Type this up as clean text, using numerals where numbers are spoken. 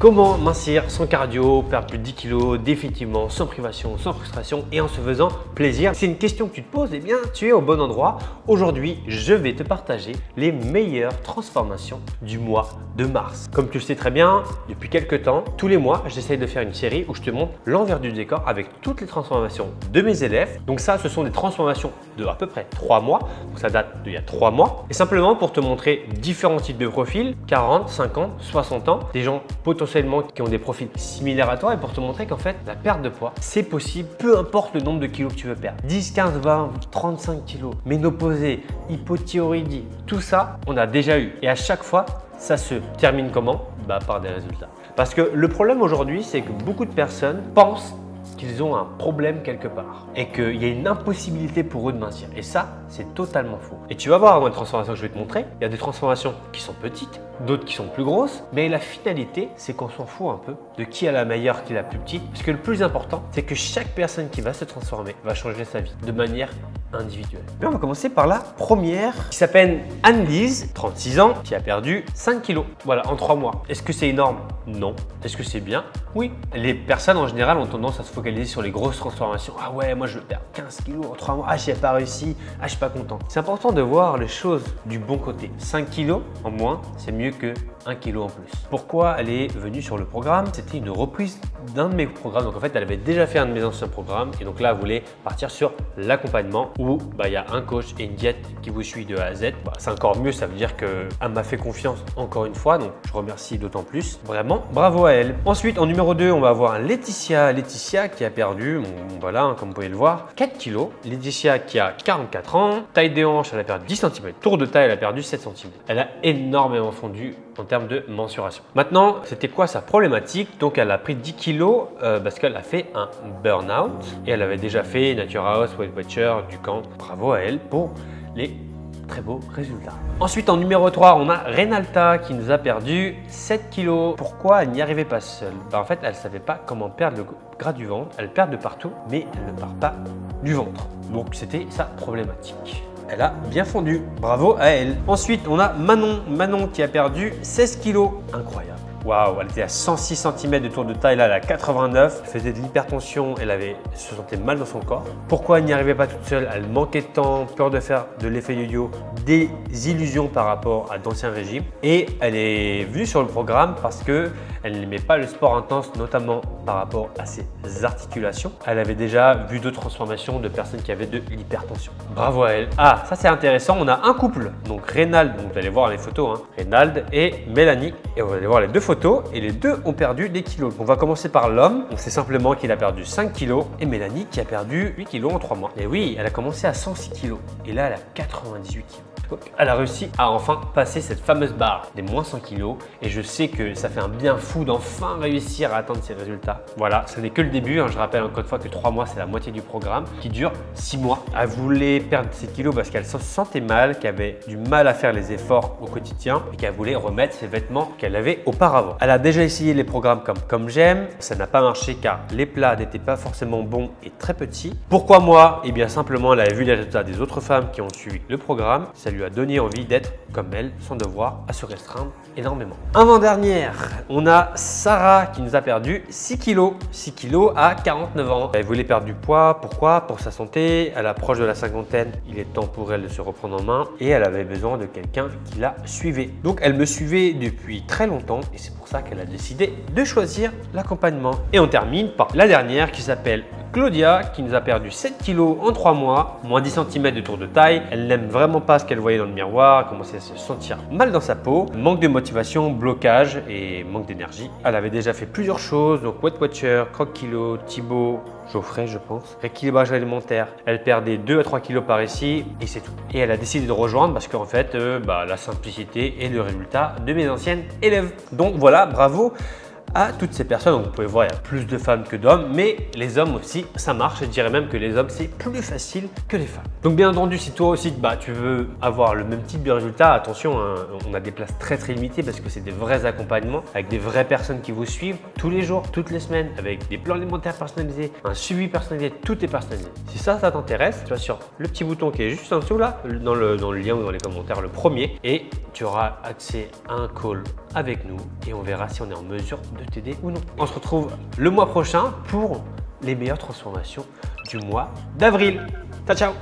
Comment mincir sans cardio, perdre plus de 10 kg définitivement, sans privation, sans frustration et en se faisant plaisir? C'est une question que tu te poses, eh bien tu es au bon endroit. Aujourd'hui, je vais te partager les meilleures transformations du mois de mars. Comme tu le sais très bien, depuis quelques temps, tous les mois, j'essaye de faire une série où je te montre l'envers du décor avec toutes les transformations de mes élèves. Donc ça, ce sont des transformations de à peu près 3 mois. Donc ça date d'il y a 3 mois. Et simplement pour te montrer différents types de profils, 40, 50, 60 ans, des gens potentiellement qui ont des profils similaires à toi et pour te montrer qu'en fait, la perte de poids, c'est possible, peu importe le nombre de kilos que tu veux perdre. 10, 15, 20, 35 kilos, ménopausée, hypothyroïdie, tout ça, on a déjà eu. Et à chaque fois, ça se termine comment? Par des résultats. Parce que le problème aujourd'hui, c'est que beaucoup de personnes pensent qu'ils ont un problème quelque part et qu'il y a une impossibilité pour eux de mincir. Et ça, c'est totalement faux. Et tu vas voir dans les transformations que je vais te montrer, il y a des transformations qui sont petites, d'autres qui sont plus grosses, mais la finalité, c'est qu'on s'en fout un peu de qui a la meilleure, qui est la plus petite. Parce que le plus important, c'est que chaque personne qui va se transformer va changer sa vie de manière individuelle. Mais on va commencer par la première qui s'appelle Anne-Lise, 36 ans, qui a perdu 5 kilos. Voilà, en 3 mois. Est-ce que c'est énorme? Non. Est-ce que c'est bien? Oui. Les personnes en général ont tendance à se focaliser sur les grosses transformations. Ah ouais, moi je veux perdre 15 kilos en 3 mois. Ah, j'y ai pas réussi. Ah, je suis pas content. C'est important de voir les choses du bon côté. 5 kilos en moins, c'est mieux que 1 kilo en plus. Pourquoi elle est venue sur le programme? C'était une reprise d'un de mes programmes. Donc en fait, elle avait déjà fait un de mes anciens programmes et donc là, elle voulait partir sur l'accompagnement où il y a un coach et une diète qui vous suit de A à Z. C'est encore mieux, ça veut dire qu'elle m'a fait confiance encore une fois. Donc je remercie d'autant plus. Vraiment, bravo à elle. Ensuite, en numéro 2, on va avoir Laetitia. Laetitia qui a perdu, voilà, comme vous pouvez le voir, 4 kilos. Laetitia qui a 44 ans. Taille des hanches, elle a perdu 10 cm. Tour de taille, elle a perdu 7 cm. Elle a énormément fondu en termes de mensuration. Maintenant, c'était quoi sa problématique? Donc, elle a pris 10 kilos parce qu'elle a fait un burn-out et elle avait déjà fait Nature House, Weight Watcher, Ducamp. Bravo à elle pour les très beaux résultats. Ensuite, en numéro 3, on a Renalta qui nous a perdu 7 kilos. Pourquoi elle n'y arrivait pas seule? En fait, elle ne savait pas comment perdre le gras du ventre. Elle perd de partout, mais elle ne part pas du ventre. Donc, c'était sa problématique. Elle a bien fondu. Bravo à elle. Ensuite, on a Manon. Manon qui a perdu 16 kilos. Incroyable. Waouh, elle était à 106 cm de tour de taille, là elle a 89. Elle faisait de l'hypertension, elle se sentait mal dans son corps. Pourquoi elle n'y arrivait pas toute seule? Elle manquait de temps, peur de faire de l'effet yo-yo, des illusions par rapport à d'anciens régimes. Et elle est venue sur le programme parce qu'elle n'aimait pas le sport intense, notamment par rapport à ses articulations. Elle avait déjà vu d'autres transformations de personnes qui avaient de l'hypertension. Bravo à elle. Ah, ça c'est intéressant, on a un couple, donc Reynald, donc vous allez voir les photos, Reynald et Mélanie. Et vous allez voir les deux photos et les deux ont perdu des kilos. On va commencer par l'homme. On sait simplement qu'il a perdu 5 kilos et Mélanie qui a perdu 8 kilos en 3 mois. Et oui, elle a commencé à 106 kilos et là elle a 98 kilos. Elle a réussi à enfin passer cette fameuse barre des moins 100 kilos et je sais que ça fait un bien fou d'enfin réussir à atteindre ces résultats. Voilà, ce n'est que le début. Je rappelle encore une fois que 3 mois, c'est la moitié du programme qui dure 6 mois. Elle voulait perdre ces kilos parce qu'elle se sentait mal, qu'elle avait du mal à faire les efforts au quotidien et qu'elle voulait remettre ses vêtements qu'elle avait auparavant. Elle a déjà essayé les programmes comme j'aime. Ça n'a pas marché car les plats n'étaient pas forcément bons et très petits. Pourquoi moi? Eh bien simplement, elle avait vu les résultats des autres femmes qui ont suivi le programme. Ça lui a donné envie d'être comme elle, sans devoir à se restreindre énormément. Avant-dernière, on a Sarah qui nous a perdu 6 kilos. 6 kilos à 49 ans. Elle voulait perdre du poids. Pourquoi? Pour sa santé. À l'approche de la cinquantaine, il est temps pour elle de se reprendre en main et elle avait besoin de quelqu'un qui la suivait. Donc elle me suivait depuis très longtemps et c'est pour ça qu'elle a décidé de choisir l'accompagnement. Et on termine par la dernière qui s'appelle Claudia qui nous a perdu 7 kilos en 3 mois, moins 10 cm de tour de taille. Elle n'aime vraiment pas ce qu'elle voyait dans le miroir, elle commençait à se sentir mal dans sa peau, manque de motivation, blocage et manque d'énergie. Elle avait déjà fait plusieurs choses, donc Weight Watcher, Croque Kilo, Thibaut, Geoffrey je pense, rééquilibrage alimentaire. Elle perdait 2 à 3 kilos par ici et c'est tout. Et elle a décidé de rejoindre parce qu'en fait, la simplicité est le résultat de mes anciennes élèves. Donc voilà, bravo à toutes ces personnes. Donc, vous pouvez voir, il y a plus de femmes que d'hommes, mais les hommes aussi, ça marche. Je dirais même que les hommes, c'est plus facile que les femmes. Donc, bien entendu, si toi aussi, tu veux avoir le même type de résultat, attention, on a des places très limitées parce que c'est des vrais accompagnements avec des vraies personnes qui vous suivent tous les jours, toutes les semaines, avec des plans alimentaires personnalisés, un suivi personnalisé, tout est personnalisé. Si ça t'intéresse, tu vas sur le petit bouton qui est juste en dessous là, dans le lien ou dans les commentaires, le premier, et tu auras accès à un call avec nous et on verra si on est en mesure de de t'aider ou non. On se retrouve le mois prochain pour les meilleures transformations du mois d'avril. Ciao, ciao!